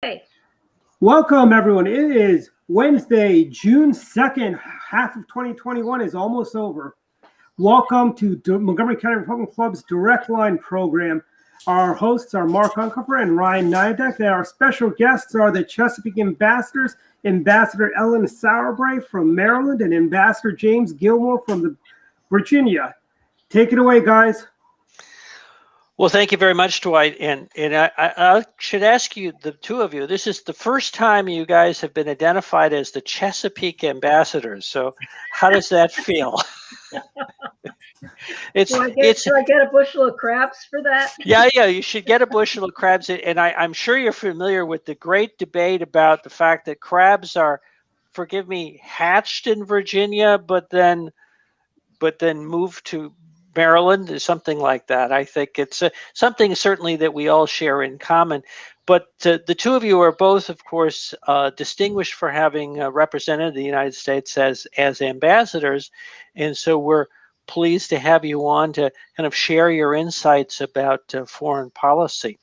Hey. Welcome, everyone. It is Wednesday, June 2nd. Half of 2021 is almost over. Welcome to Montgomery County Republican Club's Direct Line program. Our hosts are Mark Uncover and Ryan Nidek. Our special guests are the Chesapeake ambassadors, Ambassador Ellen Sauerbrey from Maryland and Ambassador James Gilmore from Virginia. Take it away, guys. Well, thank you very much, Dwight. And I should ask you, the two of you, this is the first time you guys have been identified as the Chesapeake ambassadors. So how does that feel? Do I get a bushel of crabs for that? Yeah, you should get a bushel of crabs. And I'm sure you're familiar with the great debate about the fact that crabs are, forgive me, hatched in Virginia, but then moved to Maryland, is something like that. I think it's something certainly that we all share in common. But the two of you are both, of course, distinguished for having represented the United States as ambassadors. And so we're pleased to have you on to kind of share your insights about foreign policy.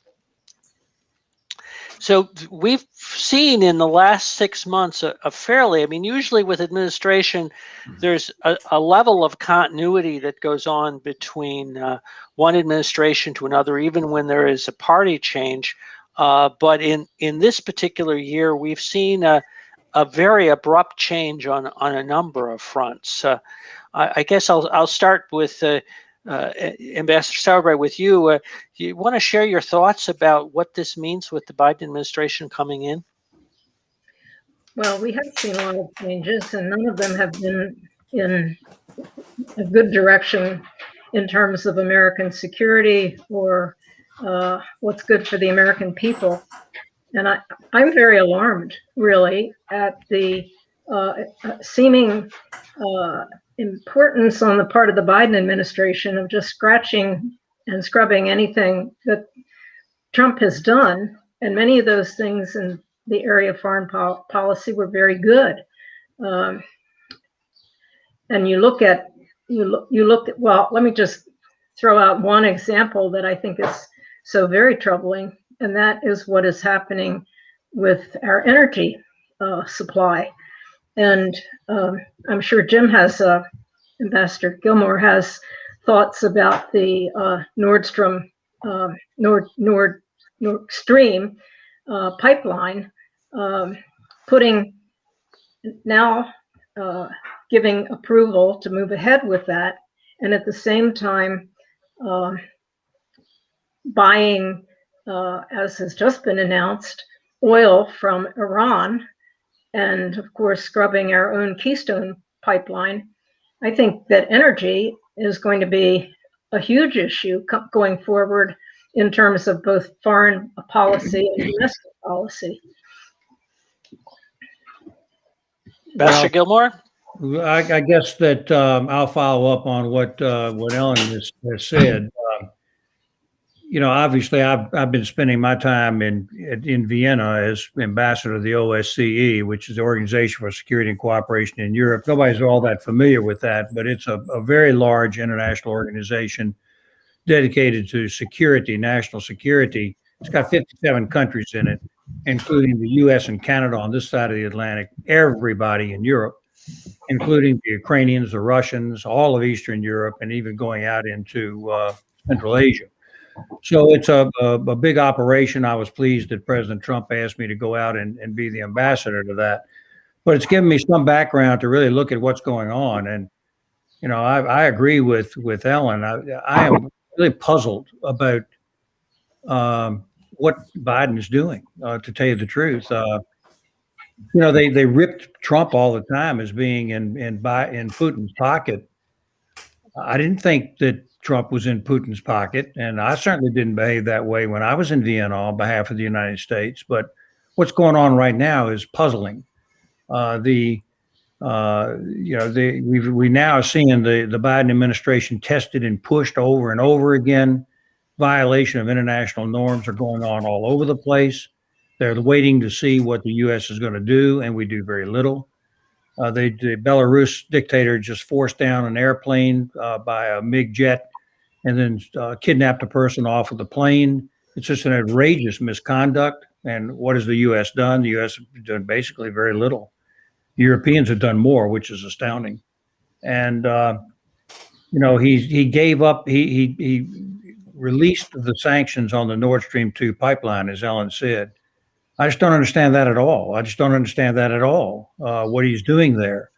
So we've seen in the last 6 months a fairly, usually with administration, there's a level of continuity that goes on between one administration to another, even when there is a party change. But in this particular year, we've seen a very abrupt change on a number of fronts. I guess I'll start with Ambassador Sauerbrey, with you. Do you want to share your thoughts about what this means with the Biden administration coming in? Well, we have seen a lot of changes, and none of them have been in a good direction in terms of American security or what's good for the American people. And I'm very alarmed, really, at the seeming importance on the part of the Biden administration of just scratching and scrubbing anything that Trump has done. And many of those things in the area of foreign policy were very good. And you look at, well, let me just throw out one example that I think is so very troubling, and that is what is happening with our energy supply. And I'm sure Jim has, Ambassador Gilmore has thoughts about the Nord Stream pipeline, giving approval to move ahead with that, and at the same time buying, as has just been announced, oil from Iran, and of course scrubbing our own Keystone pipeline. I think that energy is going to be a huge issue going forward in terms of both foreign policy and domestic policy. Ambassador Gilmore? I guess that I'll follow up on what Ellen has said. Obviously, I've been spending my time in Vienna as ambassador of the OSCE, which is the Organization for Security and Cooperation in Europe. Nobody's all that familiar with that, but it's a very large international organization dedicated to security, national security. It's got 57 countries in it, including the U.S. and Canada on this side of the Atlantic, everybody in Europe, including the Ukrainians, the Russians, all of Eastern Europe, and even going out into Central Asia. So it's a big operation. I was pleased that President Trump asked me to go out and be the ambassador to that. But it's given me some background to really look at what's going on. And, I agree with Ellen. I am really puzzled about what Biden is doing, to tell you the truth. They ripped Trump all the time as being in Putin's pocket. I didn't think that Trump was in Putin's pocket, and I certainly didn't behave that way when I was in Vienna on behalf of the United States. But what's going on right now is puzzling. We now are seeing the Biden administration tested and pushed over and over again. Violation of international norms are going on all over the place. They're waiting to see what the U.S. is going to do, and we do very little. The Belarus dictator just forced down an airplane by a MiG jet and then kidnapped a person off of the plane. It's just an outrageous misconduct. And what has the U.S. done? The U.S. has done basically very little. Europeans have done more, which is astounding. And he gave up. He released the sanctions on the Nord Stream 2 pipeline, as Ellen said. I just don't understand that at all. What he's doing there.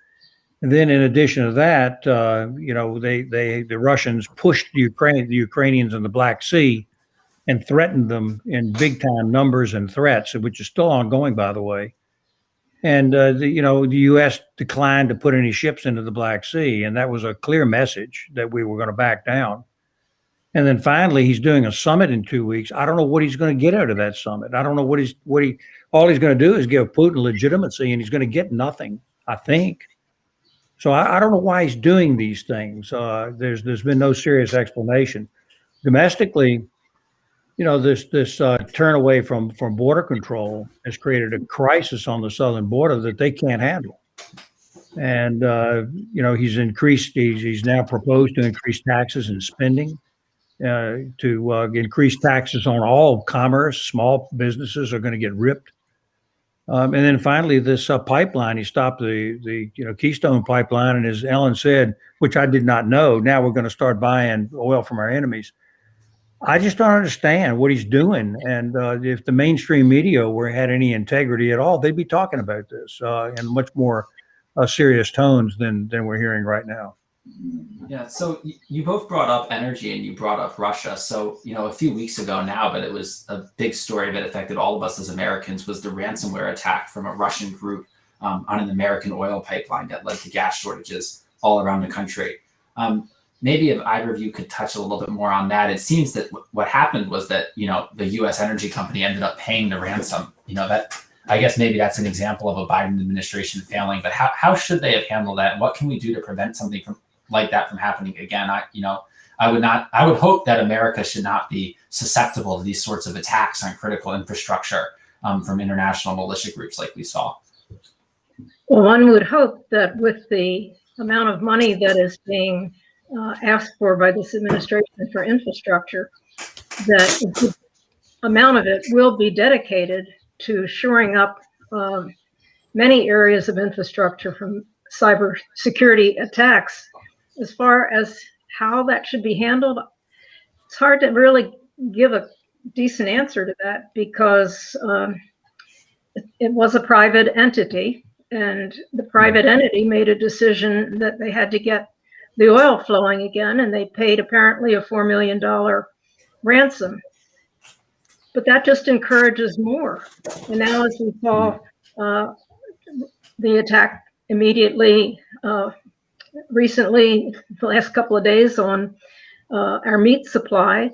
And then, in addition to that, the Russians pushed the Ukrainians in the Black Sea and threatened them in big time numbers and threats, which is still ongoing, by the way. And the U.S. declined to put any ships into the Black Sea, and that was a clear message that we were going to back down. And then finally, he's doing a summit in 2 weeks. I don't know what he's going to get out of that summit. I don't know all he's going to do is give Putin legitimacy, and he's going to get nothing, I think. So I don't know why he's doing these things. There's been no serious explanation. Domestically, this turn away from border control has created a crisis on the southern border that they can't handle. And he's now proposed to increase taxes and spending, to increase taxes on all commerce. Small businesses are going to get ripped. And then finally, this pipeline, he stopped the Keystone pipeline. And as Ellen said, which I did not know, now we're going to start buying oil from our enemies. I just don't understand what he's doing. And if the mainstream media had any integrity at all, they'd be talking about this in much more serious tones than we're hearing right now. Yeah. So you both brought up energy and you brought up Russia. So, a few weeks ago now, but it was a big story that affected all of us as Americans, was the ransomware attack from a Russian group on an American oil pipeline that led to gas shortages all around the country. Maybe if either of you could touch a little bit more on that. It seems that what happened was that, the U.S. energy company ended up paying the ransom. That, I guess maybe that's an example of a Biden administration failing, but how should they have handled that? And what can we do to prevent something like that from happening again? I would hope that America should not be susceptible to these sorts of attacks on critical infrastructure from international militia groups like we saw. Well, one would hope that with the amount of money that is being asked for by this administration for infrastructure, that a good amount of it will be dedicated to shoring up many areas of infrastructure from cyber security attacks. As far as how that should be handled, it's hard to really give a decent answer to that, because it was a private entity, and the private entity made a decision that they had to get the oil flowing again, and they paid apparently a $4 million ransom. But that just encourages more. And now, as we saw the attack immediately recently, the last couple of days, on our meat supply,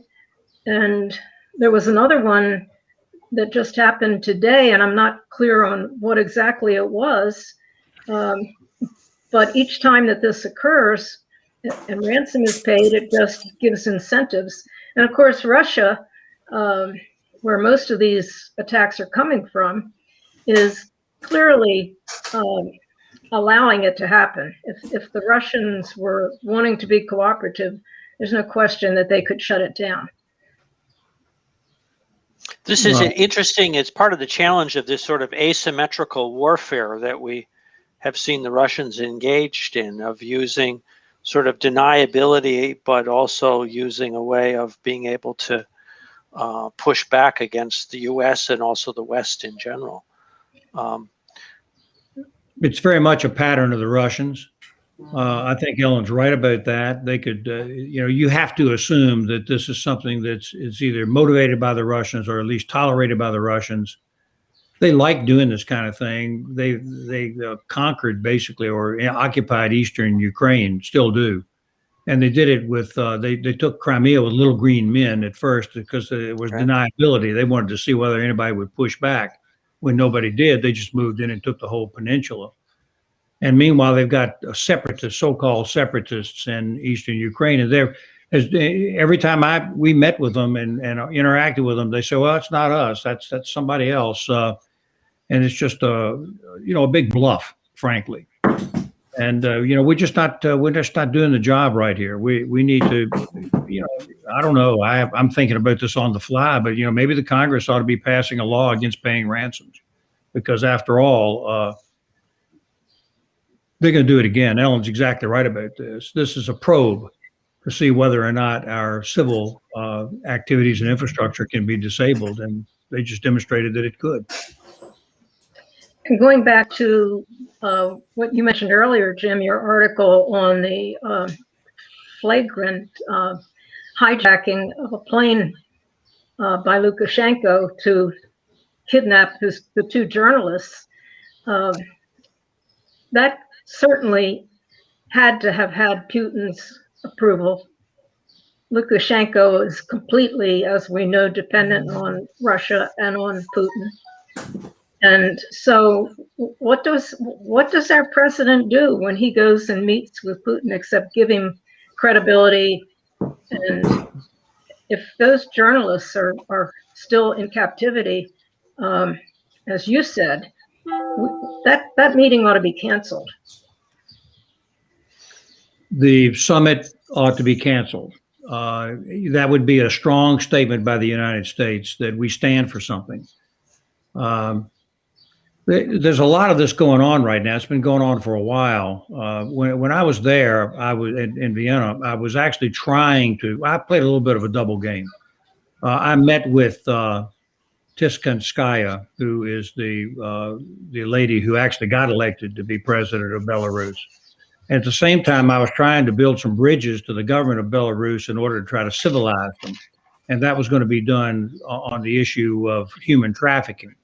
and there was another one that just happened today, and I'm not clear on what exactly it was, but each time that this occurs and ransom is paid, it just gives incentives. And of course, Russia, where most of these attacks are coming from, is clearly allowing it to happen. If the Russians were wanting to be cooperative, there's no question that they could shut it down. This is interesting. It's part of the challenge of this sort of asymmetrical warfare that we have seen the Russians engaged in, of using sort of deniability, but also using a way of being able to push back against the U.S. and also the West in general. It's very much a pattern of the Russians. I think Ellen's right about that. They could, you have to assume that this is something that's either motivated by the Russians or at least tolerated by the Russians. They like doing this kind of thing. They conquered basically or occupied eastern Ukraine, still do. And they did it with, they took Crimea with little green men at first because it was deniability. They wanted to see whether anybody would push back. When nobody did, they just moved in and took the whole peninsula. And meanwhile, they've got separatists, so-called separatists in eastern Ukraine. And every time we met with them and interacted with them, they say, "Well, it's not us. That's somebody else." And it's just a big bluff, frankly. And we're just not doing the job right here. We need to, I don't know. I'm thinking about this on the fly, but maybe the Congress ought to be passing a law against paying ransoms, because after all, they're going to do it again. Ellen's exactly right about this. This is a probe to see whether or not our civil activities and infrastructure can be disabled, and they just demonstrated that it could. And going back to what you mentioned earlier, Jim, your article on the flagrant hijacking of a plane by Lukashenko to kidnap the two journalists, that certainly had to have had Putin's approval. Lukashenko is completely, as we know, dependent on Russia and on Putin. And so what does our president do when he goes and meets with Putin except give him credibility? And if those journalists are still in captivity, as you said, that meeting ought to be canceled. The summit ought to be canceled. That would be a strong statement by the United States that we stand for something. There's a lot of this going on right now. It's been going on for a while. When I was there, I was in Vienna. I was actually I played a little bit of a double game. I met with Tiskanskaya, who is the lady who actually got elected to be president of Belarus. And at the same time, I was trying to build some bridges to the government of Belarus in order to try to civilize them. And that was going to be done on the issue of human trafficking.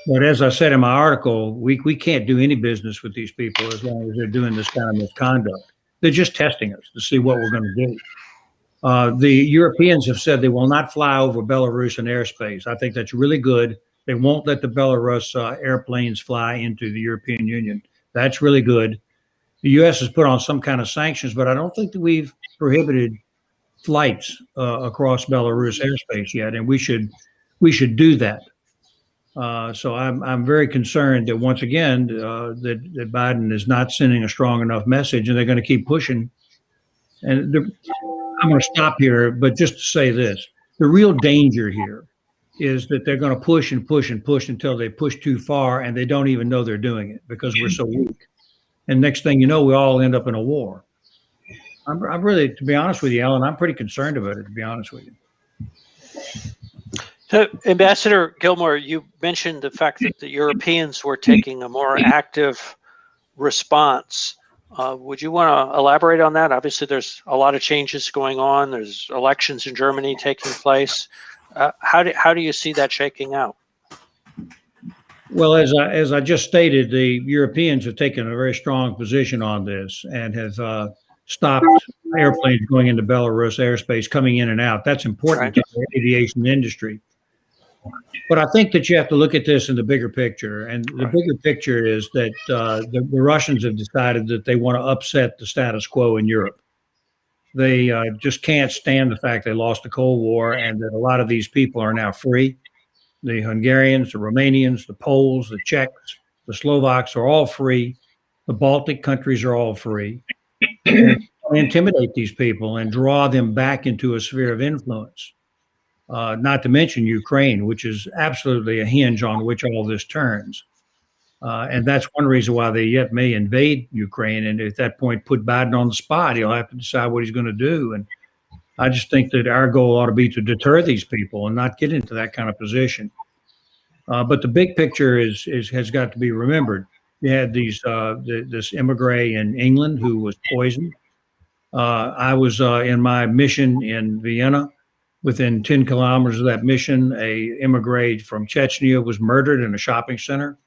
But as I said in my article, we can't do any business with these people as long as they're doing this kind of misconduct. They're just testing us to see what we're going to do. The Europeans have said they will not fly over Belarusian airspace. I think that's really good. They won't let the Belarus airplanes fly into the European Union. That's really good. The U.S. has put on some kind of sanctions, but I don't think that we've prohibited flights across Belarus airspace yet, and we should do that. So I'm very concerned that once again that Biden is not sending a strong enough message, and they're going to keep pushing. And I'm going to stop here, but just to say this: the real danger here is that they're going to push and push and push until they push too far, and they don't even know they're doing it because we're so weak. And next thing you know, we all end up in a war. I'm really, to be honest with you, Ellen, I'm pretty concerned about it, to be honest with you. So, Ambassador Gilmore, you mentioned the fact that the Europeans were taking a more active response. Would you want to elaborate on that? Obviously, there's a lot of changes going on. There's elections in Germany taking place. How do you see that shaking out? Well, as I just stated, the Europeans have taken a very strong position on this and have stopped airplanes going into Belarus airspace, coming in and out. That's important to the aviation industry. But I think that you have to look at this in the bigger picture. And the bigger picture is that the Russians have decided that they want to upset the status quo in Europe. They just can't stand the fact they lost the Cold War and that a lot of these people are now free. The Hungarians, the Romanians, the Poles, the Czechs, the Slovaks are all free. The Baltic countries are all free. And intimidate these people and draw them back into a sphere of influence. Not to mention Ukraine, which is absolutely a hinge on which all this turns. And that's one reason why they yet may invade Ukraine. And at that point, put Biden on the spot. He'll have to decide what he's going to do. And I just think that our goal ought to be to deter these people and not get into that kind of position. But the big picture has got to be remembered. You had this immigrant in England who was poisoned. I was in my mission in Vienna. Within 10 kilometers of that mission, a immigrant from Chechnya was murdered in a shopping center.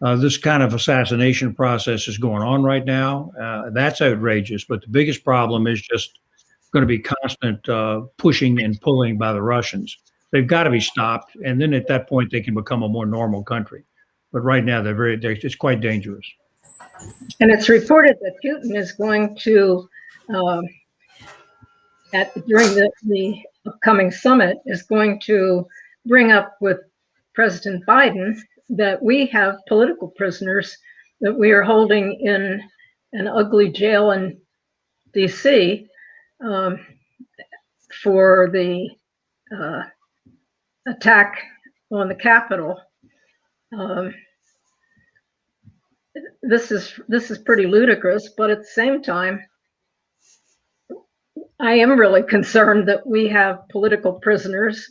This kind of assassination process is going on right now. That's outrageous. But the biggest problem is just going to be constant pushing and pulling by the Russians. They've got to be stopped. And then at that point, they can become a more normal country. But right now, it's quite dangerous. And it's reported that Putin is going to, during the upcoming summit, is going to bring up with President Biden that we have political prisoners that we are holding in an ugly jail in D.C. for the attack on the Capitol. This is pretty ludicrous, but at the same time, I am really concerned that we have political prisoners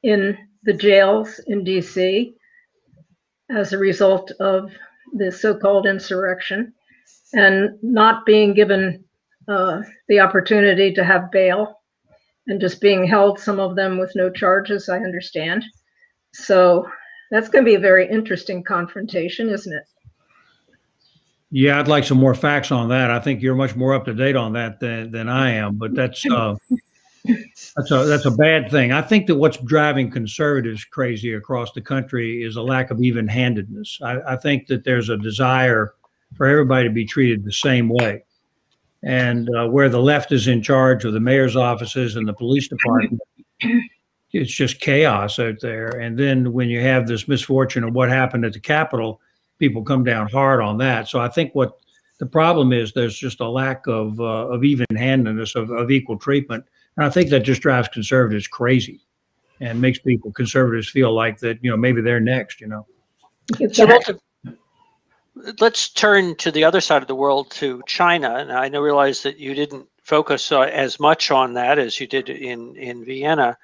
in the jails in DC as a result of the so-called insurrection and not being given the opportunity to have bail and just being held, some of them with no charges, I understand. So that's going to be a very interesting confrontation, isn't it? Yeah, I'd like some more facts on that. I think you're much more up to date on that than I am, but that's a bad thing. I think that what's driving conservatives crazy across the country is a lack of even-handedness. I think that there's a desire for everybody to be treated the same way. And where the left is in charge of the mayor's offices and the police department, it's just chaos out there. And then when you have this misfortune of what happened at the Capitol, people come down hard on that. So I think what the problem is, there's just a lack of even-handedness, of equal treatment. And I think that just drives conservatives crazy and makes conservatives feel like that, maybe they're next, So let's turn to the other side of the world, to China. And I realize that you didn't focus as much on that as you did in Vienna,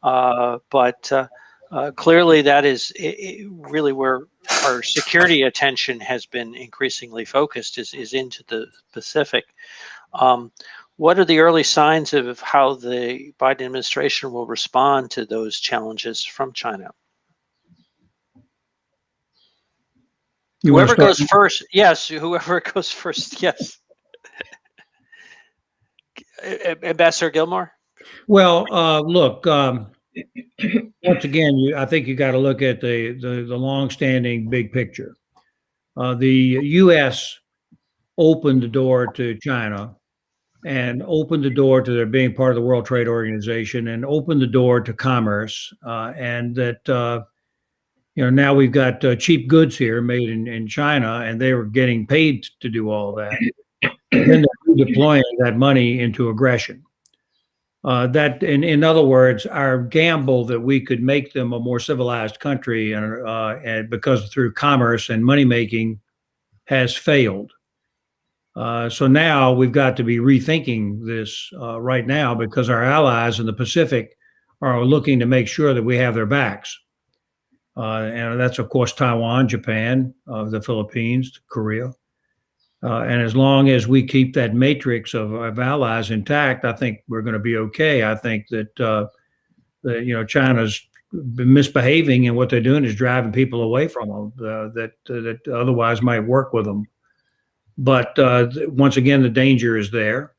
but clearly that is really where our security attention has been increasingly focused, is into the Pacific. What are the early signs of how the Biden administration will respond to those challenges from China? Whoever goes first, yes. Whoever goes first, yes. Ambassador Gilmore? Well, look, once again, I think you got to look at the long-standing big picture. The U.S. opened the door to China and opened the door to their being part of the World Trade Organization and opened the door to commerce, and that now we've got cheap goods here made in China, and they were getting paid to do all that. And then they're deploying that money into aggression. That, in other words, our gamble that we could make them a more civilized country, and because through commerce and money making, has failed. So now we've got to be rethinking this right now, because our allies in the Pacific are looking to make sure that we have their backs. And that's, of course, Taiwan, Japan, the Philippines, Korea. And as long as we keep that matrix of allies intact, I think we're going to be okay. I think that China's been misbehaving, and what they're doing is driving people away from them that otherwise might work with them. But once again, the danger is there.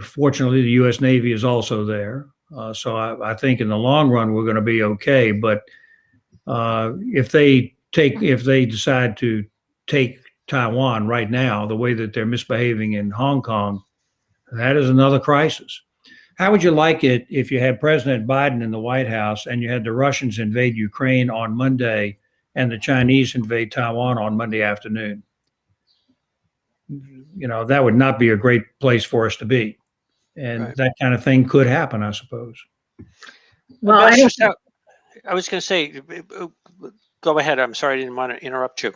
Fortunately, the U.S. Navy is also there. So I think in the long run, we're going to be okay. But if they decide to take Taiwan right now, the way that they're misbehaving in Hong Kong, that is another crisis. How would you like it if you had President Biden in the White House and you had the Russians invade Ukraine on Monday and the Chinese invade Taiwan on Monday afternoon? That would not be a great place for us to be. And right. That kind of thing could happen, I suppose. Well, I was going to say, go ahead. I'm sorry, I didn't want to interrupt you.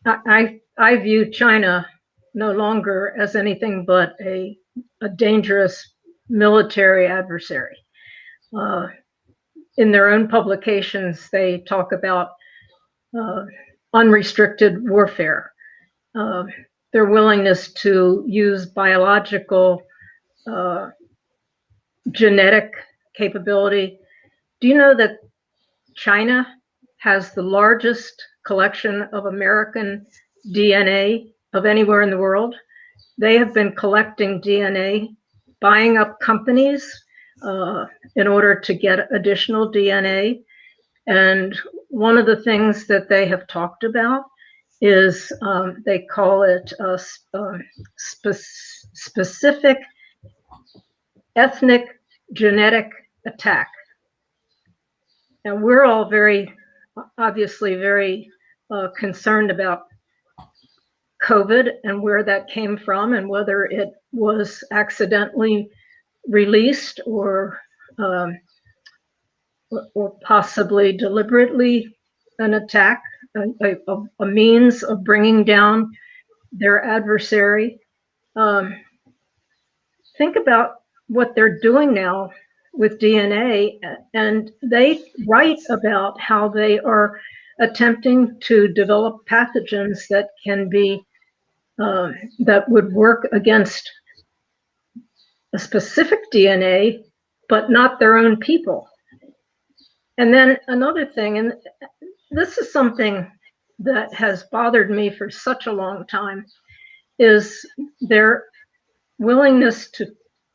I view China no longer as anything but a dangerous military adversary. In their own publications, they talk about unrestricted warfare, their willingness to use biological, genetic capability. Do you know that China has the largest collection of American DNA of anywhere in the world? They have been collecting DNA, buying up companies in order to get additional DNA. And one of the things that they have talked about is they call it a specific ethnic genetic attack. And we're all obviously very concerned about COVID and where that came from and whether it was accidentally released or possibly deliberately an attack, a means of bringing down their adversary. Think about what they're doing now with DNA, and they write about how they are attempting to develop pathogens that can be that would work against a specific DNA, but not their own people. And then another thing, and this is something that has bothered me for such a long time, is their willingness to,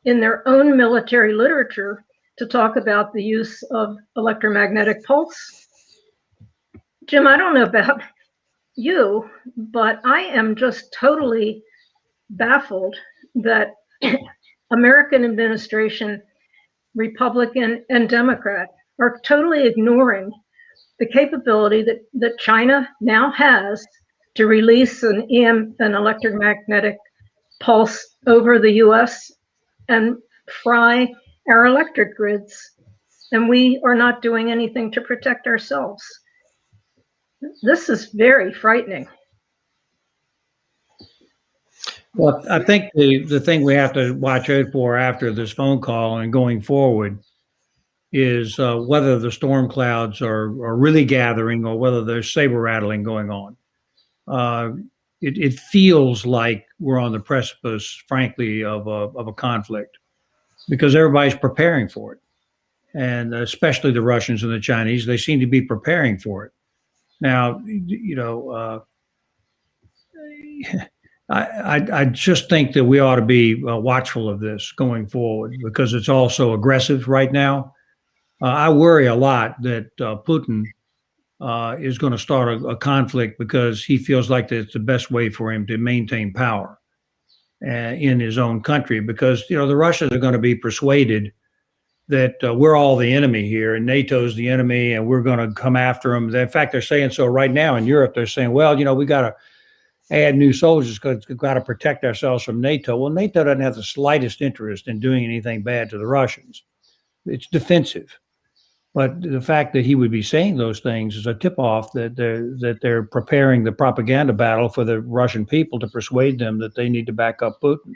in their own military literature, to talk about the use of electromagnetic pulse. Jim, I don't know about you, but I am just totally baffled that American administration, Republican and Democrat, are totally ignoring the capability that China now has to release an electromagnetic pulse over the US and fry our electric grids. And we are not doing anything to protect ourselves. This is very frightening. Well, I think the thing we have to watch out for after this phone call and going forward is whether the storm clouds are really gathering or whether there's saber rattling going on. It feels like we're on the precipice, frankly, of a conflict because everybody's preparing for it. And especially the Russians and the Chinese, they seem to be preparing for it. Now, I just think that we ought to be watchful of this going forward because it's all so aggressive right now. I worry a lot that Putin is going to start a conflict because he feels like it's the best way for him to maintain power in his own country because, the Russians are going to be persuaded that we're all the enemy here and NATO's the enemy and we're going to come after them. In fact, they're saying so right now in Europe. They're saying, well, we got to add new soldiers because we've got to protect ourselves from NATO. Well, NATO doesn't have the slightest interest in doing anything bad to the Russians. It's defensive. But the fact that he would be saying those things is a tip-off that they're preparing the propaganda battle for the Russian people to persuade them that they need to back up Putin.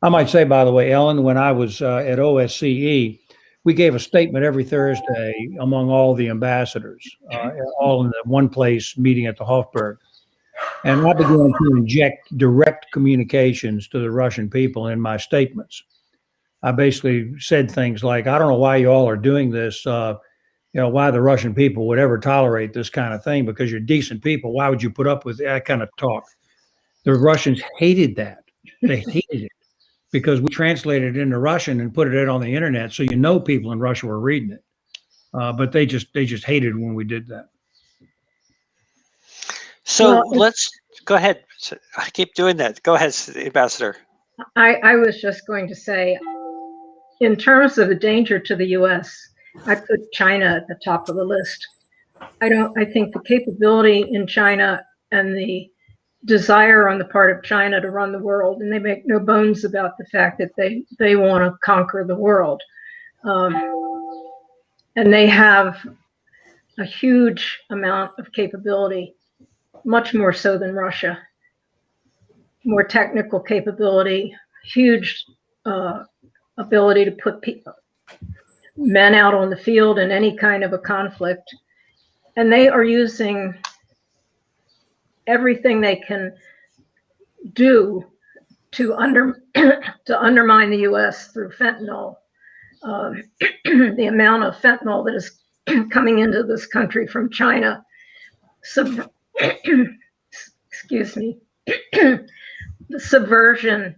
I might say, by the way, Ellen, when I was at OSCE, we gave a statement every Thursday among all the ambassadors, all in the one place meeting at the Hofburg. And I began to inject direct communications to the Russian people in my statements. I basically said things like, I don't know why you all are doing this, why the Russian people would ever tolerate this kind of thing, because you're decent people. Why would you put up with that kind of talk? The Russians hated that. They hated it because we translated it into Russian and put it on the internet. So, people in Russia were reading it. But they just hated when we did that. So let's go ahead. I keep doing that. Go ahead, Ambassador. I was just going to say, in terms of a danger to the U.S., I put China at the top of the list. I think the capability in China and the desire on the part of China to run the world, and they make no bones about the fact that they want to conquer the world. And they have a huge amount of capability, much more so than Russia. More technical capability, huge ability to put men out on the field in any kind of a conflict. And they are using everything they can do to undermine the U.S. through fentanyl. The amount of fentanyl that is coming into this country from China, excuse me, the subversion.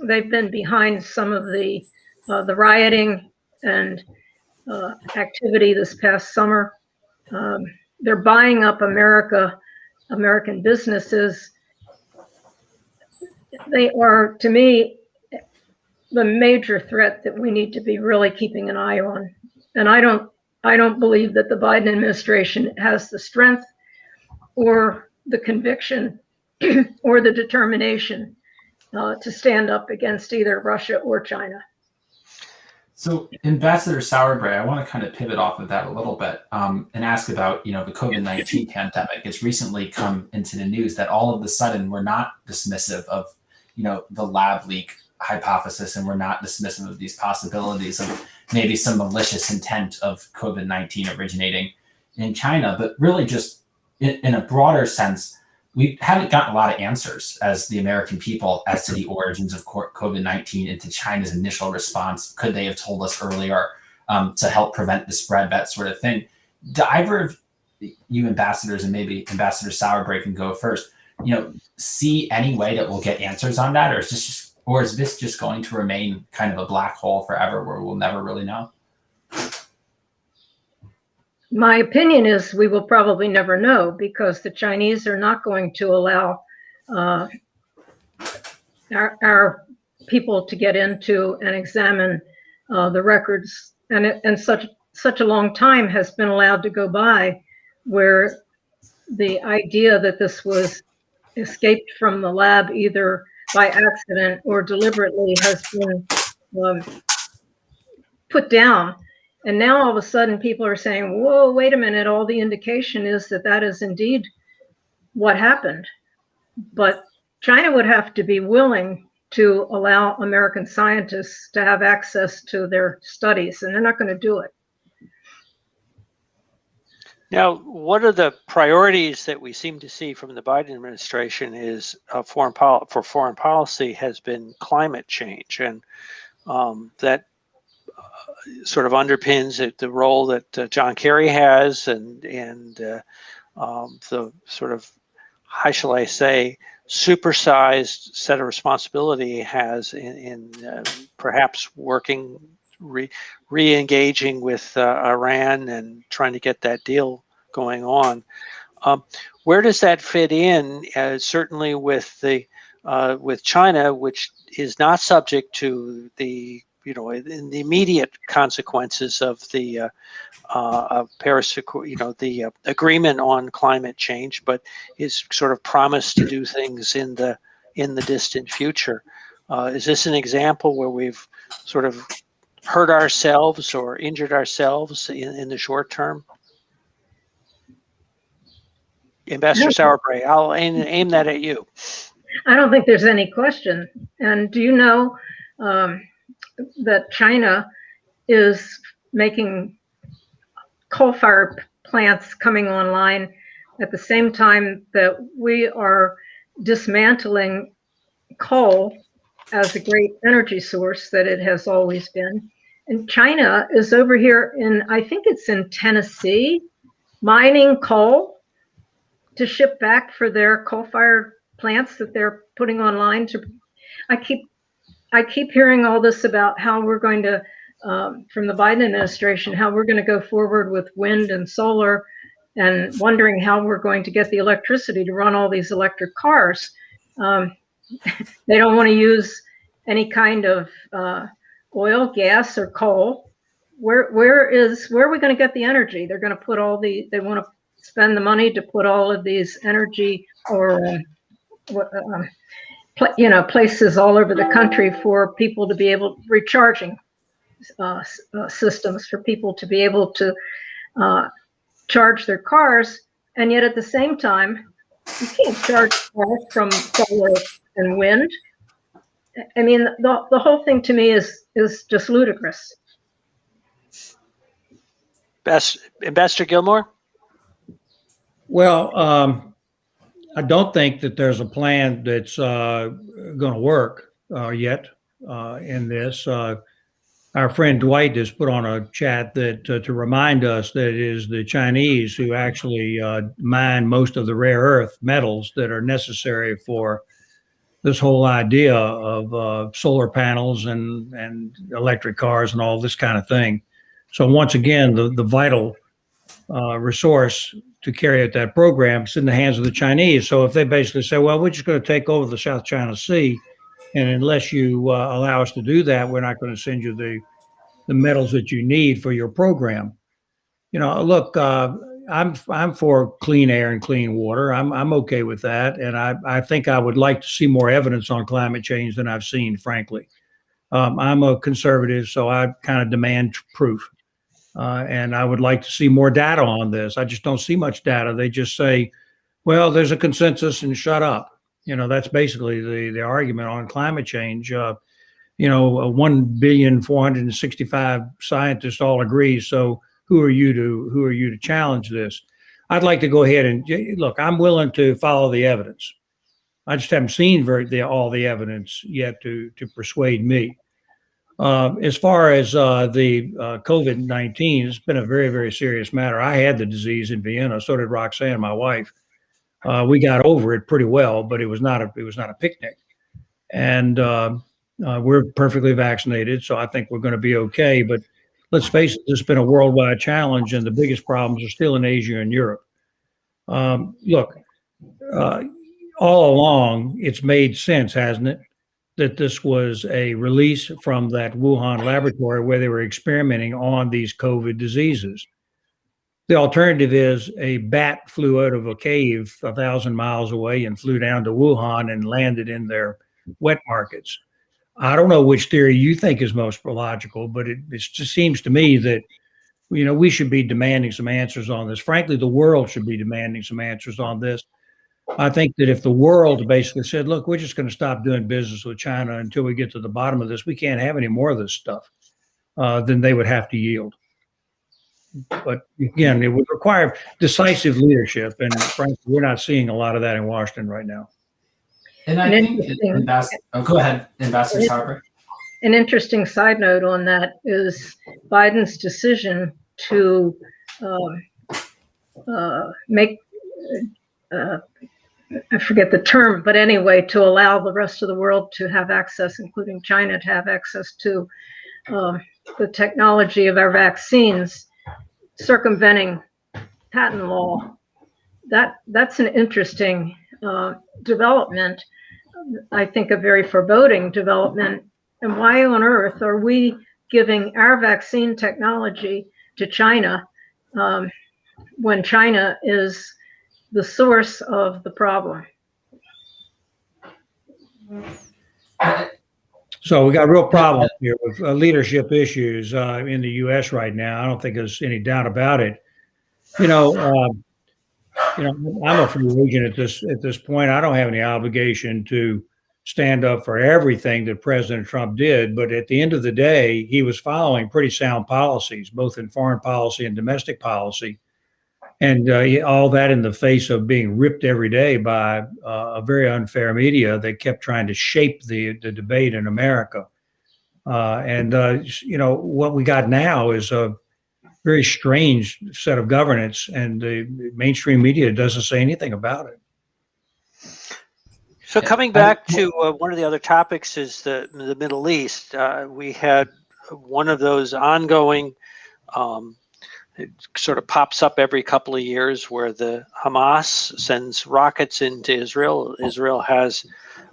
They've been behind some of the rioting and activity this past summer. They're buying up American businesses. They are, to me, the major threat that we need to be really keeping an eye on. And I don't believe that the Biden administration has the strength or the conviction or the determination to stand up against either Russia or China. So, Ambassador Sauerbrey, I want to kind of pivot off of that a little bit and ask about, the COVID-19 pandemic. It's recently come into the news that all of a sudden we're not dismissive of, the lab leak hypothesis, and we're not dismissive of these possibilities of maybe some malicious intent of COVID-19 originating in China, but really just in a broader sense, we haven't gotten a lot of answers as the American people as to the origins of COVID-19 and to China's initial response. Could they have told us earlier to help prevent the spread, that sort of thing? Do either of you ambassadors, and maybe Ambassador Sauerbrey can go first, see any way that we'll get answers on that, or is this just going to remain kind of a black hole forever where we'll never really know? My opinion is we will probably never know, because the Chinese are not going to allow our people to get into and examine the records. And such a long time has been allowed to go by where the idea that this was escaped from the lab either by accident or deliberately has been put down. And now all of a sudden people are saying, whoa, wait a minute, all the indication is that that is indeed what happened. But China would have to be willing to allow American scientists to have access to their studies, and they're not going to do it. Now, one of the priorities that we seem to see from the Biden administration is foreign policy has been climate change, and that sort of underpins the role that John Kerry has, and the sort of, how shall I say, supersized set of responsibility he has in perhaps working, re-engaging with Iran and trying to get that deal going on. Where does that fit in? Certainly with China, which is not subject to the in the immediate consequences of the Paris, the agreement on climate change, but is sort of promised to do things in the distant future. Is this an example where we've sort of hurt ourselves or injured ourselves in the short term? Ambassador Sauerbrey, I'll aim that at you. I don't think there's any question. And do you know that China is making coal-fired plants coming online at the same time that we are dismantling coal as a great energy source that it has always been? And China is over here in, I think it's in Tennessee, mining coal to ship back for their coal-fired plants that they're putting online. I keep hearing all this about how we're going to, from the Biden administration, how we're going to go forward with wind and solar, and wondering how we're going to get the electricity to run all these electric cars. They don't want to use any kind of oil, gas, or coal. Where are we going to get the energy? They're going to put they want to spend the money to put all of these energy or places all over the country for people to be able, recharging systems for people to be able to charge their cars. And yet at the same time, you can't charge cars from solar and wind. I mean, the whole thing to me is just ludicrous. Ambassador Gilmore? Well, I don't think that there's a plan that's going to work yet in this. Our friend Dwight has put on a chat that to remind us that it is the Chinese who actually mine most of the rare earth metals that are necessary for this whole idea of solar panels and electric cars and all this kind of thing. So once again, the vital resource to carry out that program is in the hands of the Chinese. So if they basically say, well, we're just going to take over the South China Sea, and unless you allow us to do that, we're not going to send you the metals that you need for your program. Look, I'm for clean air and clean water. I'm okay with that, and I think I would like to see more evidence on climate change than I've seen, frankly. I'm a conservative, so I kind of demand proof, and I would like to see more data on this. I just don't see much data. They just say, "Well, there's a consensus," and shut up. That's basically the argument on climate change. 1,465,000,000 scientists all agree. So who are you to challenge this? I'd like to go ahead and look. I'm willing to follow the evidence. I just haven't seen all the evidence yet to persuade me. As far as the COVID-19, it's been a very, very serious matter. I had the disease in Vienna. So did Roxanne, my wife. We got over it pretty well, but it was not a picnic. And we're perfectly vaccinated, so I think we're going to be okay. But let's face it, this has been a worldwide challenge, and the biggest problems are still in Asia and Europe. Look, all along, it's made sense, hasn't it, that this was a release from that Wuhan laboratory where they were experimenting on these COVID diseases. The alternative is a bat flew out of a cave 1,000 miles away and flew down to Wuhan and landed in their wet markets. I don't know which theory you think is most logical, but it just seems to me that, we should be demanding some answers on this. Frankly, the world should be demanding some answers on this. I think that if the world basically said, look, we're just going to stop doing business with China until we get to the bottom of this, we can't have any more of this stuff, then they would have to yield. But again, it would require decisive leadership, and frankly, we're not seeing a lot of that in Washington right now. And I think, go ahead, Ambassador Sauerbrey. An interesting side note on that is Biden's decision to make, I forget the term, but anyway, to allow the rest of the world to have access, including China, to have access to the technology of our vaccines, circumventing patent law. That's an interesting development. I think a very foreboding development. And why on earth are we giving our vaccine technology to China when China is the source of the problem? So we got a real problem here with leadership issues in the U.S. right now. I don't think there's any doubt about it. I'm a free agent at this point. I don't have any obligation to stand up for everything that President Trump did, but at the end of the day, he was following pretty sound policies, both in foreign policy and domestic policy, and all that in the face of being ripped every day by a very unfair media that kept trying to shape the debate in America. What we got now is a very strange set of governance, and the mainstream media doesn't say anything about it. So coming back to one of the other topics is the Middle East. We had one of those ongoing, it sort of pops up every couple of years, where the Hamas sends rockets into Israel. Israel has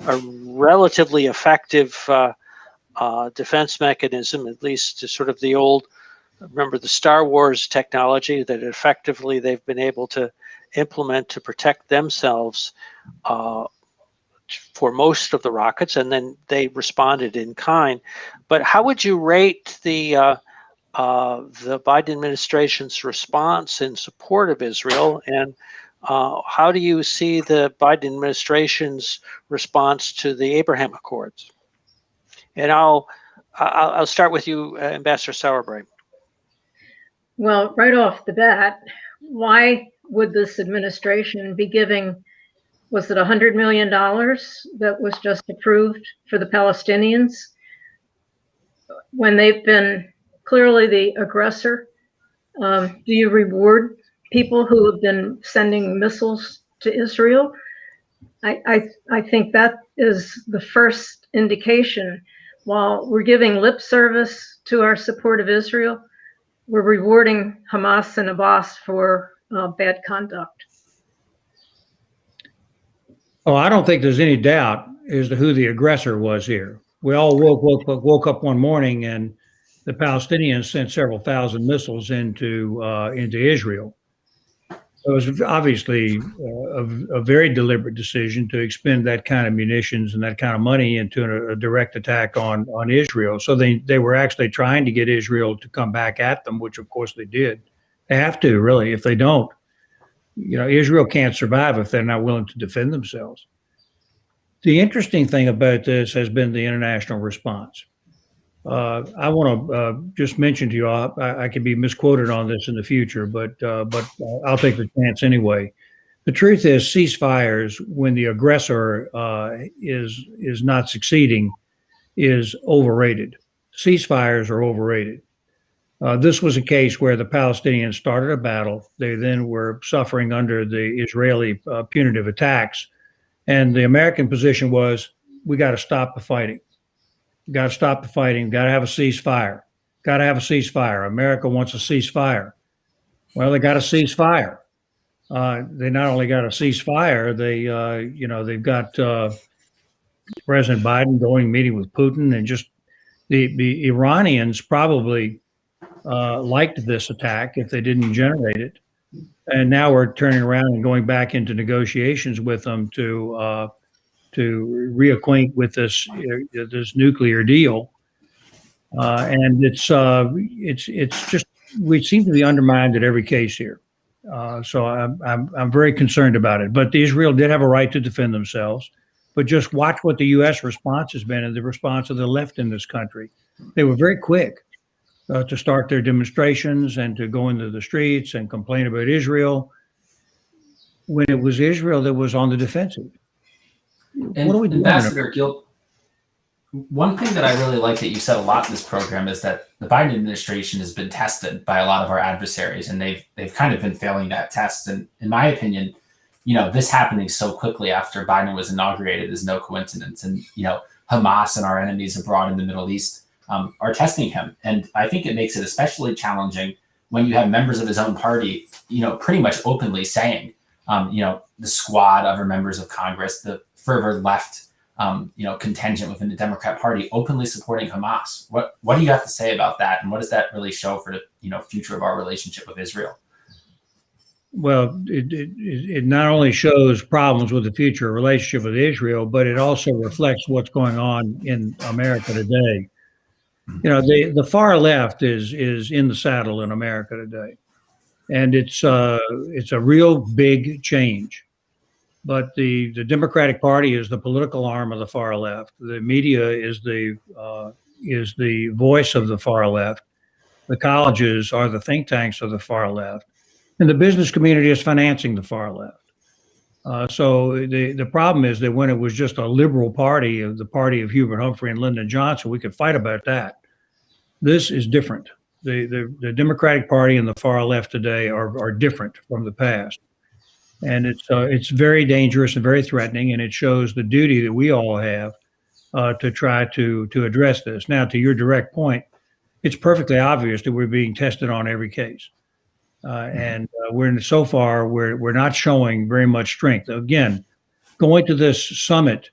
a relatively effective defense mechanism, at least to sort of the old, remember the Star Wars technology that effectively they've been able to implement to protect themselves for most of the rockets, and then they responded in kind. But how would you rate the Biden administration's response in support of Israel, and how do you see the Biden administration's response to the Abraham Accords? And I'll start with you, Ambassador Sauerbrey. Well, right off the bat, why would this administration be giving, was it $100 million that was just approved for the Palestinians when they've been clearly the aggressor? Do you reward people who have been sending missiles to Israel? I think that is the first indication. While we're giving lip service to our support of Israel, we're rewarding Hamas and Abbas for bad conduct. Oh, I don't think there's any doubt as to who the aggressor was here. We all woke up one morning and the Palestinians sent several thousand missiles into Israel. It was obviously a very deliberate decision to expend that kind of munitions and that kind of money into a direct attack on Israel. So they were actually trying to get Israel to come back at them, which of course they did. They have to, really. If they don't, Israel can't survive if they're not willing to defend themselves. The interesting thing about this has been the international response. I want to just mention to you, I could be misquoted on this in the future, but I'll take the chance anyway. The truth is, ceasefires, when the aggressor is not succeeding, is overrated. Ceasefires are overrated. This was a case where the Palestinians started a battle. They then were suffering under the Israeli punitive attacks. And the American position was, we got to stop the fighting. Got to stop the fighting. Got to have a ceasefire. Got to have a ceasefire. America wants a ceasefire. Well, they got a ceasefire. They not only got a ceasefire, they've got President Biden going meeting with Putin, and just the Iranians probably liked this attack if they didn't generate it. And now we're turning around and going back into negotiations with them to reacquaint with this nuclear deal, and it's just, we seem to be undermined at every case here. So I'm very concerned about it. But Israel did have a right to defend themselves. But just watch what the U.S. response has been, and the response of the left in this country. They were very quick to start their demonstrations and to go into the streets and complain about Israel, when it was Israel that was on the defensive. And what are we doing? Ambassador Gil, one thing that I really like that you said a lot in this program is that the Biden administration has been tested by a lot of our adversaries, and they've kind of been failing that test. And in my opinion, this happening so quickly after Biden was inaugurated is no coincidence. And Hamas and our enemies abroad in the Middle East are testing him, and I think it makes it especially challenging when you have members of his own party, pretty much openly saying, the Squad, other members of Congress, the further left, contingent within the Democrat Party, openly supporting Hamas. What do you have to say about that, and what does that really show for the future of our relationship with Israel? Well, it not only shows problems with the future relationship with Israel, but it also reflects what's going on in America today. The far left is in the saddle in America today, and it's a real big change. But the Democratic Party is the political arm of the far left. The media is the voice of the far left. The colleges are the think tanks of the far left, and the business community is financing the far left. So the problem is that when it was just a liberal party, the party of Hubert Humphrey and Lyndon Johnson, we could fight about that. This is different. The Democratic Party and the far left today are different from the past, and it's very dangerous and very threatening, and it shows the duty that we all have to try to address this. Now, to your direct point, it's perfectly obvious that we're being tested on every case, and so far we're not showing very much strength. Again, going to this summit,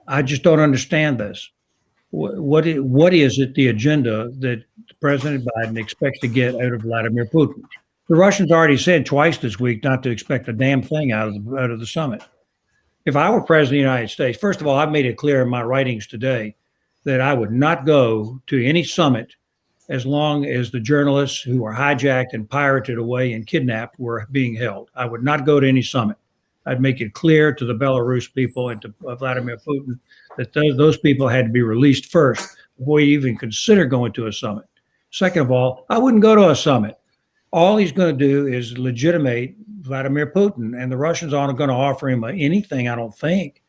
I just don't understand this. What is it, the agenda that President Biden expects to get out of Vladimir Putin? The Russians already said twice this week not to expect a damn thing out of the summit. If I were president of the United States, first of all, I've made it clear in my writings today that I would not go to any summit as long as the journalists who were hijacked and pirated away and kidnapped were being held. I would not go to any summit. I'd make it clear to the Belarus people and to Vladimir Putin that those people had to be released first before you even consider going to a summit. Second of all, I wouldn't go to a summit. All he's going to do is legitimate Vladimir Putin, and the Russians aren't going to offer him anything, I don't think.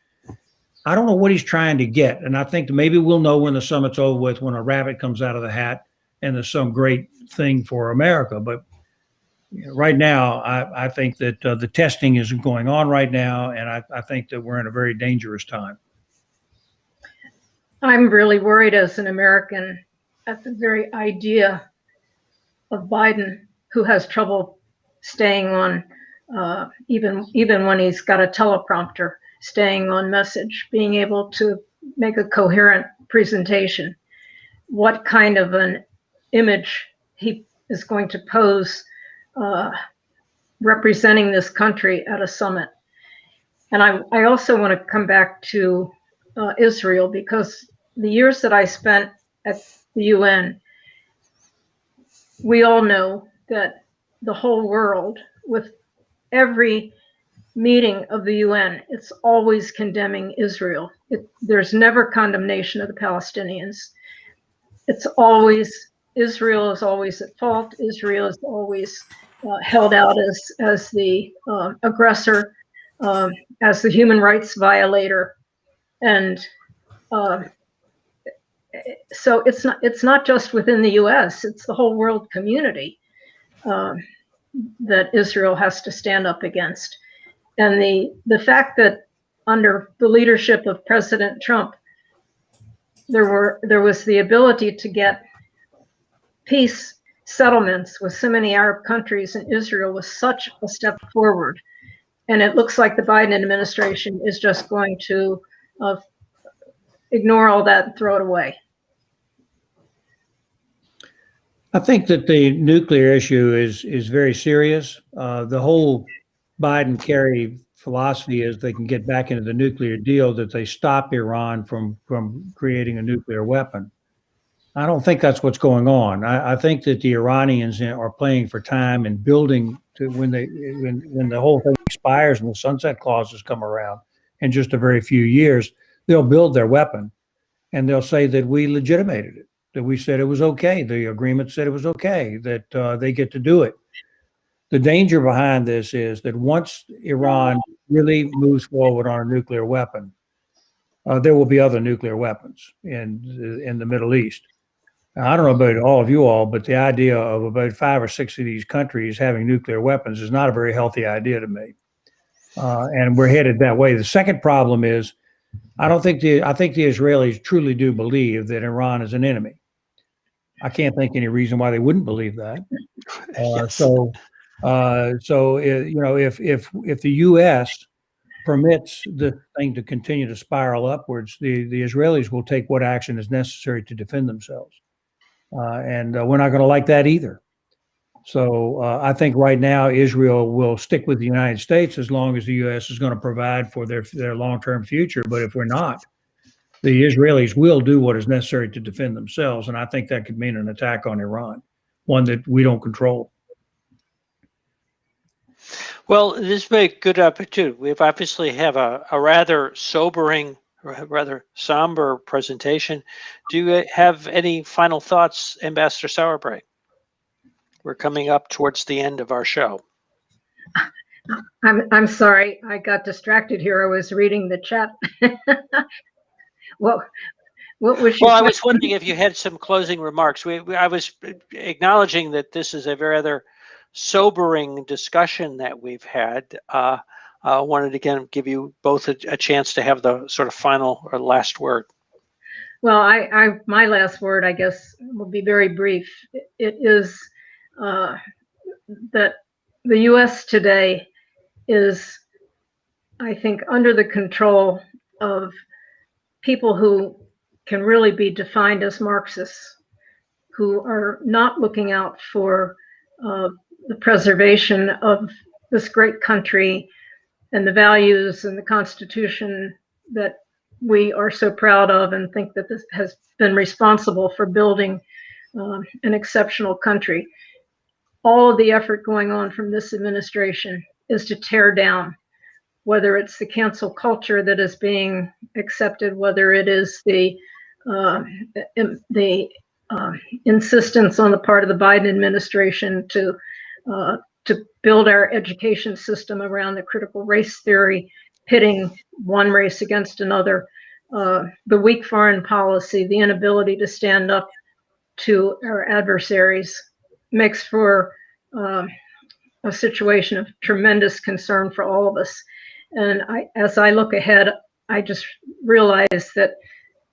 I don't know what he's trying to get, and I think maybe we'll know when the summit's over with, when a rabbit comes out of the hat and there's some great thing for America. But right now, I think that the testing is going on right now, and I think that we're in a very dangerous time. I'm really worried as an American at the very idea of Biden, who has trouble staying on, even when he's got a teleprompter, staying on message, being able to make a coherent presentation. What kind of an image he is going to pose representing this country at a summit. And I also want to come back to Israel, because the years that I spent at the UN, we all know that the whole world, with every meeting of the UN, it's always condemning Israel. There's never condemnation of the Palestinians. It's always, Israel is always at fault. Israel is always held out as the aggressor, as the human rights violator. And so it's not just within the US, it's the whole world community that Israel has to stand up against. And the fact that under the leadership of President Trump, there was the ability to get peace settlements with so many Arab countries, and Israel was such a step forward. And it looks like the Biden administration is just going to ignore all that and throw it away. I think that the nuclear issue is very serious. The whole Biden-Kerry philosophy is they can get back into the nuclear deal, that they stop Iran from creating a nuclear weapon. I don't think that's what's going on. I think that the Iranians are playing for time and building to when the whole thing expires and the sunset clauses come around in just a very few years, they'll build their weapon and they'll say that we legitimated it, that we said it was okay. The agreement said it was okay, that they get to do it. The danger behind this is that once Iran really moves forward on a nuclear weapon, there will be other nuclear weapons in the Middle East. Now, I don't know about all of you all, but the idea of about 5 or 6 of these countries having nuclear weapons is not a very healthy idea to me. And we're headed that way. The second problem is, I think the Israelis truly do believe that Iran is an enemy. I can't think any reason why they wouldn't believe that. Yes. So if the U.S. permits the thing to continue to spiral upwards, the Israelis will take what action is necessary to defend themselves, and we're not going to like that either. So I think right now Israel will stick with the United States as long as the U.S. is going to provide for their long-term future. But if we're not, the Israelis will do what is necessary to defend themselves, and I think that could mean an attack on Iran, one that we don't control. Well, this may be a good opportunity. We obviously have a rather sobering, rather somber presentation. Do you have any final thoughts, Ambassador Sauerbrey? We're coming up towards the end of our show. I'm sorry, I got distracted here. I was reading the chat. What was your Well, I was wondering if you had some closing remarks. I was acknowledging that this is a rather sobering discussion that we've had. I wanted to again give you both a chance to have the sort of final or last word. Well, my last word, I guess, will be very brief. It is that the U.S. today is, I think, under the control of people who can really be defined as Marxists, who are not looking out for the preservation of this great country and the values and the Constitution that we are so proud of, and think that this has been responsible for building an exceptional country. All of the effort going on from this administration is to tear down, whether it's the cancel culture that is being accepted, whether it is the insistence on the part of the Biden administration to build our education system around the critical race theory, pitting one race against another, the weak foreign policy, the inability to stand up to our adversaries, makes for a situation of tremendous concern for all of us. And as I look ahead, I just realize that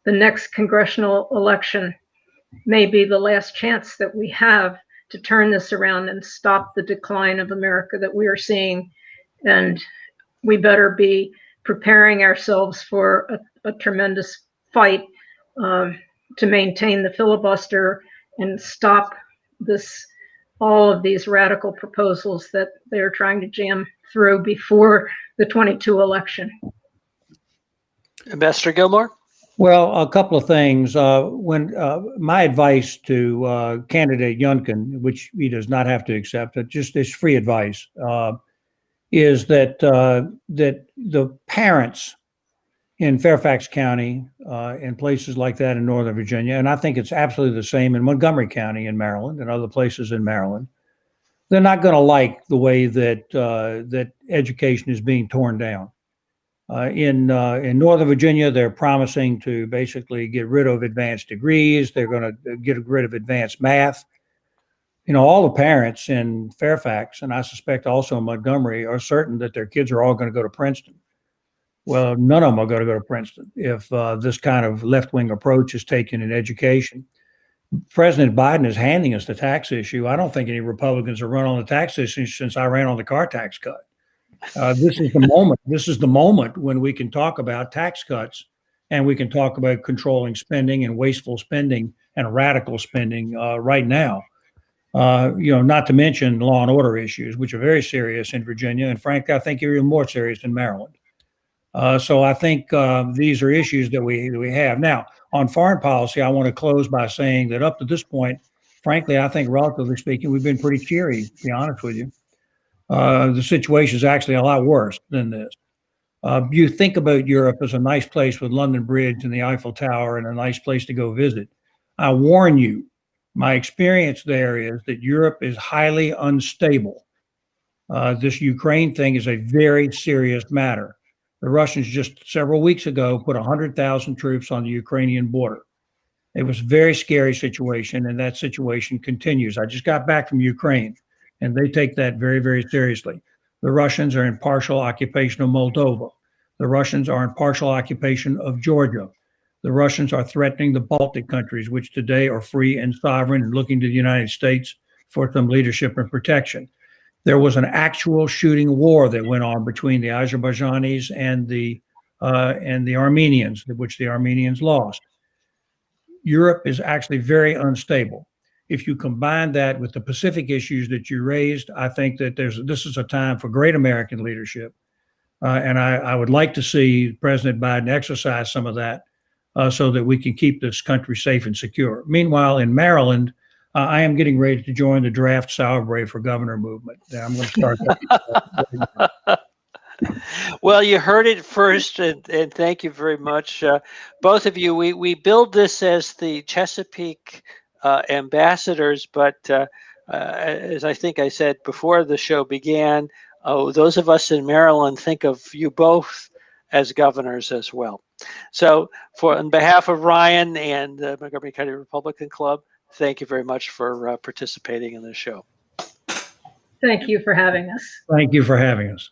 the next congressional election may be the last chance that we have to turn this around and stop the decline of America that we are seeing. And we better be preparing ourselves for a tremendous fight to maintain the filibuster and stop this all of these radical proposals that they're trying to jam through before the 22 election. Ambassador Gilmore? Well, a couple of things. When my advice to candidate Youngkin, which he does not have to accept, it just is free advice, is that that the parents in Fairfax County and places like that in Northern Virginia, and I think it's absolutely the same in Montgomery County in Maryland and other places in Maryland, they're not going to like the way that that education is being torn down. In Northern Virginia, they're promising to basically get rid of advanced degrees. They're going to get rid of advanced math. You know, all the parents in Fairfax, and I suspect also in Montgomery, are certain that their kids are all going to go to Princeton. Well, none of them are going to go to Princeton if this kind of left-wing approach is taken in education. President Biden is handing us the tax issue. I don't think any Republicans have run on the tax issue since I ran on the car tax cut. This is the moment. This is the moment when we can talk about tax cuts, and we can talk about controlling spending and wasteful spending and radical spending right now. You know, not to mention law and order issues, which are very serious in Virginia, and frankly, I think even more serious in Maryland. So I think these are issues that we have now. On foreign policy, I want to close by saying that up to this point, frankly, I think relatively speaking, we've been pretty cheery. To be honest with you. The situation is actually a lot worse than this. You think about Europe as a nice place with London Bridge and the Eiffel Tower and a nice place to go visit. I warn you, my experience there is that Europe is highly unstable. This Ukraine thing is a very serious matter. The Russians just several weeks ago put 100,000 troops on the Ukrainian border. It was a very scary situation, and that situation continues. I just got back from Ukraine, and they take that very, very seriously. The Russians are in partial occupation of Moldova. The Russians are in partial occupation of Georgia. The Russians are threatening the Baltic countries, which today are free and sovereign and looking to the United States for some leadership and protection. There was an actual shooting war that went on between the Azerbaijanis and the Armenians, which the Armenians lost. Europe is actually very unstable. If you combine that with the Pacific issues that you raised, I think that this is a time for great American leadership. And I would like to see President Biden exercise some of that so that we can keep this country safe and secure. Meanwhile, in Maryland, I am getting ready to join the draft Sauerbrey for governor movement. I'm going to start that. Well, you heard it first, and thank you very much, both of you. We build this as the Chesapeake ambassadors, but as I think I said before the show began, those of us in Maryland think of you both as governors as well. So on behalf of Ryan and the Montgomery County Republican Club, thank you very much for participating in this show. Thank you for having us. Thank you for having us.